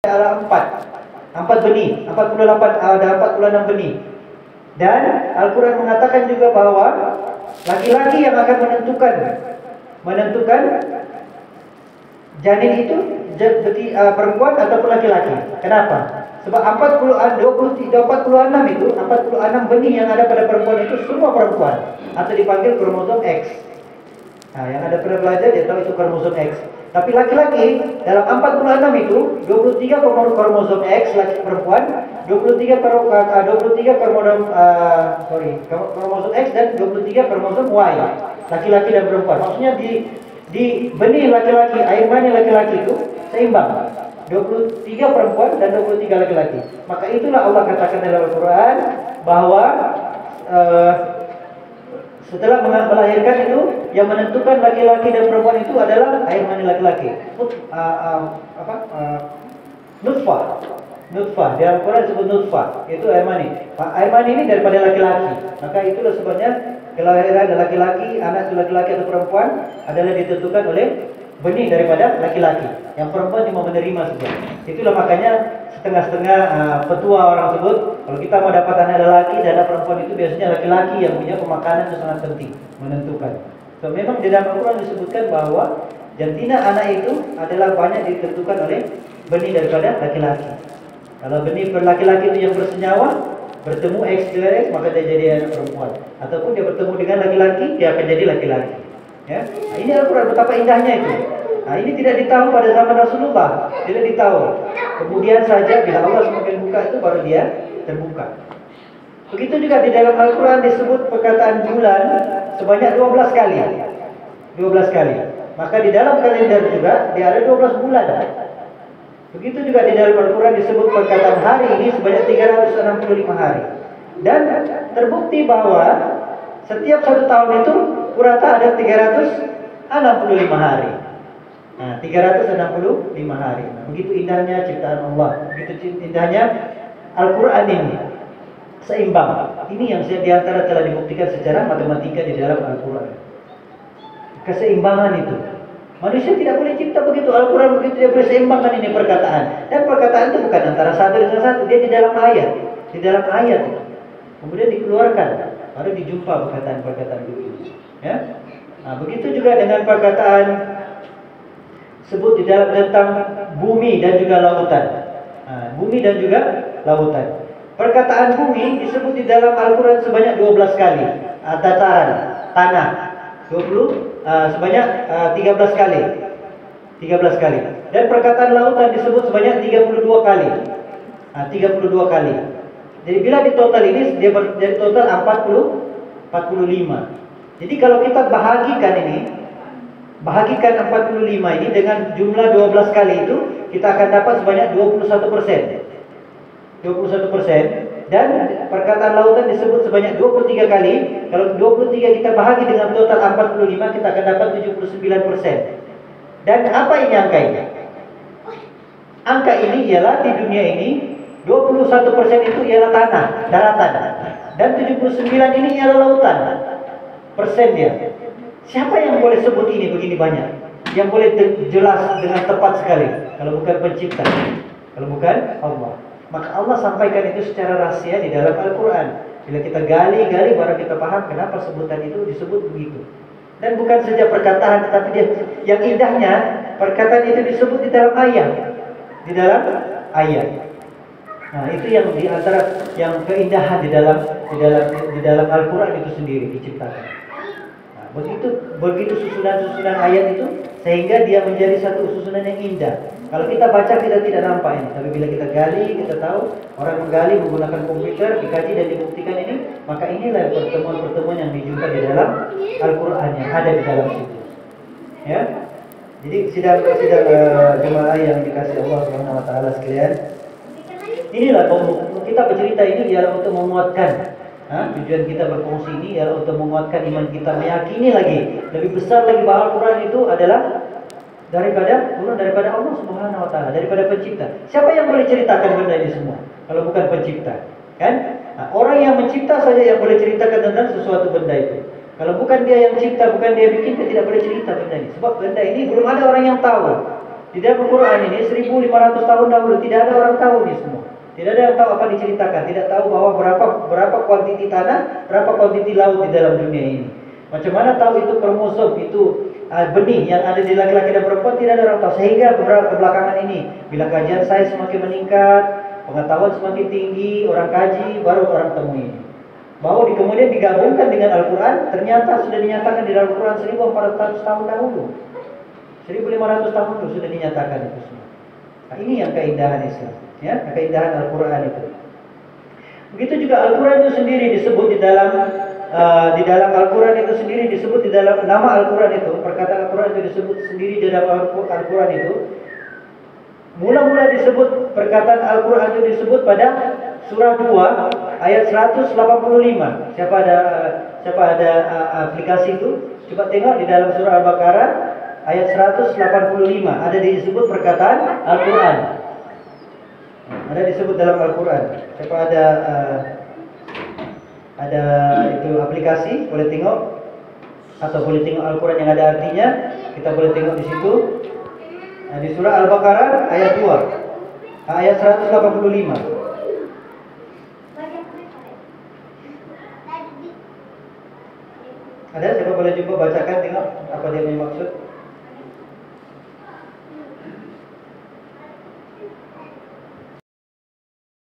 ada 4 benih, 48, ada 46 benih. Dan Al-Quran mengatakan juga bahwa laki-laki yang akan menentukan janin itu perempuan ataupun laki-laki. Kenapa? Sebab 46 itu 46 benih yang ada pada perempuan itu semua perempuan, atau dipanggil kromosom X. Nah, yang ada pernah belajar dia tahu itu kromosom X. Tapi laki-laki dalam 46 itu 23 kromosom X laki perempuan, 23 kromosom X dan 23 kromosom Y laki-laki dan perempuan. Maksudnya di benih laki-laki, air mani laki-laki itu seimbang. 23 perempuan dan 23 laki-laki. Maka itulah Allah katakan dalam Al-Quran bahwa setelah melahirkan itu yang menentukan laki-laki dan perempuan itu adalah air mani laki-laki. Nutfah. Di Al-Quran disebut nutfah, itu air mani. Air mani ini daripada laki-laki. Maka itulah sebabnya kelahiran laki-laki, anak itu laki-laki atau perempuan adalah ditentukan oleh benih daripada laki-laki. Yang perempuan cuma menerima saja. Itulah makanya setengah-setengah petua orang sebut, kalau kita mau dapat anak lelaki dan anak perempuan itu biasanya laki-laki yang punya pemakanan itu sangat penting, menentukan. So, memang di dalam Al-Quran disebutkan bahwa jantina anak itu adalah banyak ditentukan oleh benih daripada laki-laki. Kalau benih laki-laki itu yang bersenyawa, bertemu X dengan X, maka dia jadi anak perempuan. Ataupun dia bertemu dengan laki-laki, dia akan jadi laki-laki. Ya, nah, ini Al-Quran betapa indahnya itu. Nah, ini tidak ditahu pada zaman Rasulullah, tidak ditahu. Kemudian saja bila Allah semakin buka itu baru dia terbuka. Begitu juga di dalam Al-Quran disebut perkataan bulan sebanyak 12 kali. 12 kali. Maka di dalam kalender juga dia ada 12 bulan. Begitu juga di dalam Al-Quran disebut perkataan hari ini sebanyak 365 hari. Dan terbukti bahwa setiap satu tahun itu rata ada 365 hari. Nah, 365 hari. Nah, begitu indahnya ciptaan Allah, begitu indahnya Al-Quran ini. Seimbang. Ini yang diantara telah dibuktikan secara matematika di dalam Al-Quran. Keseimbangan itu. Manusia tidak boleh cipta begitu. Al-Quran begitu dia boleh seimbangkan ini perkataan. Dan perkataan itu bukan antara satu dengan satu, dia di dalam ayat. Di dalam ayat itu. Kemudian dikeluarkan, baru dijumpa perkataan-perkataan itu. Ya. Nah, begitu juga dengan perkataan sebut di dalam tentang bumi dan juga lautan. Nah, bumi dan juga lautan. Perkataan bumi disebut di dalam Al-Quran sebanyak 12 kali. Dataran, tanah, sebanyak 13 kali. 13 kali. Dan perkataan lautan disebut sebanyak 32 kali. 32 kali. Jadi bila di total ini dia jadi total 45. Jadi kalau kita bahagikan 45 ini dengan jumlah 12 kali itu, kita akan dapat sebanyak 21%. 21%. Dan perkataan lautan disebut sebanyak 23 kali. Kalau 23 kita bahagi dengan total 45, kita akan dapat 79%. Dan apa ini angka ini? Angka ini ialah di dunia ini 21% itu ialah tanah, daratan. Dan 79 ini ialah lautan. Persen dia. Siapa yang boleh sebut ini begini banyak? Yang boleh jelas dengan tepat sekali kalau bukan pencipta, kalau bukan Allah. Maka Allah sampaikan itu secara rahasia di dalam Al-Quran. Bila kita gali baru kita paham kenapa sebutan itu disebut begitu. Dan bukan saja perkataan, tetapi yang indahnya perkataan itu disebut di dalam ayat. Di dalam ayat. Nah, itu yang di antara yang keindahan di dalam Al-Quran itu sendiri diciptakan. Begitu susunan ayat itu sehingga dia menjadi satu susunan yang indah. Kalau kita baca kita tidak nampak ini, tapi bila kita gali, kita tahu orang menggali menggunakan komputer, dikaji dan dibuktikan ini, maka inilah pertemuan-pertemuan yang dijumpa di dalam Al-Quran yang ada di dalam situ. Ya, jadi sidang jemaah yang dikasihi Allah Subhanahu Wa Taala sekalian, inilah kita bercerita ini ialah untuk menguatkan. Tujuan kita berfungsi ini adalah untuk menguatkan iman kita, meyakini lagi lebih besar lagi bahwa Al-Quran itu adalah daripada Allah Subhanahu Wa Taala, daripada pencipta. Siapa yang boleh ceritakan benda ini semua kalau bukan pencipta? Kan? Nah, orang yang mencipta saja yang boleh ceritakan tentang sesuatu benda itu. Kalau bukan dia yang cipta, bukan dia bikin, dia tidak boleh cerita benda ini. Sebab benda ini belum ada orang yang tahu. Di dalam Al-Quran ini 1500 tahun dahulu tidak ada orang tahu ini semua. Tidak ada yang tahu apa diceritakan, tidak tahu bahwa berapa kuantiti tanah, berapa kuantiti laut di dalam dunia ini. Macam mana tahu itu kromosom, itu benih yang ada di laki-laki dan perempuan, tidak ada orang tahu. Sehingga beberapa belakangan ini, bila kajian sains semakin meningkat, pengetahuan semakin tinggi, orang kaji, baru orang temui ini. Bahwa kemudian digabungkan dengan Al-Quran, ternyata sudah dinyatakan di dalam Al-Quran 1400 tahun dahulu. 1500 tahun dahulu sudah dinyatakan itu semua. Nah, ini yang keindahan Islam, ya, keindahan Al-Quran itu. Begitu juga Al-Quran itu sendiri disebut di dalam Al-Quran itu sendiri disebut di dalam nama Al-Quran itu, perkataan Al-Quran itu disebut sendiri di dalam Al-Quran itu. Mula-mula disebut perkataan Al-Quran itu disebut pada surah 2 ayat 185. Siapa ada aplikasi itu? Coba tengok di dalam surah Al-Baqarah ayat 185 ada disebut perkataan Al-Quran. Ada disebut dalam Al-Quran. Siapa ada itu aplikasi, boleh tengok atau boleh tengok Al-Quran yang ada artinya, kita boleh tengok di situ. Nah, di surah Al-Baqarah ayat 2 ayat 185. Ada siapa boleh coba bacakan, tengok apa dia maksud?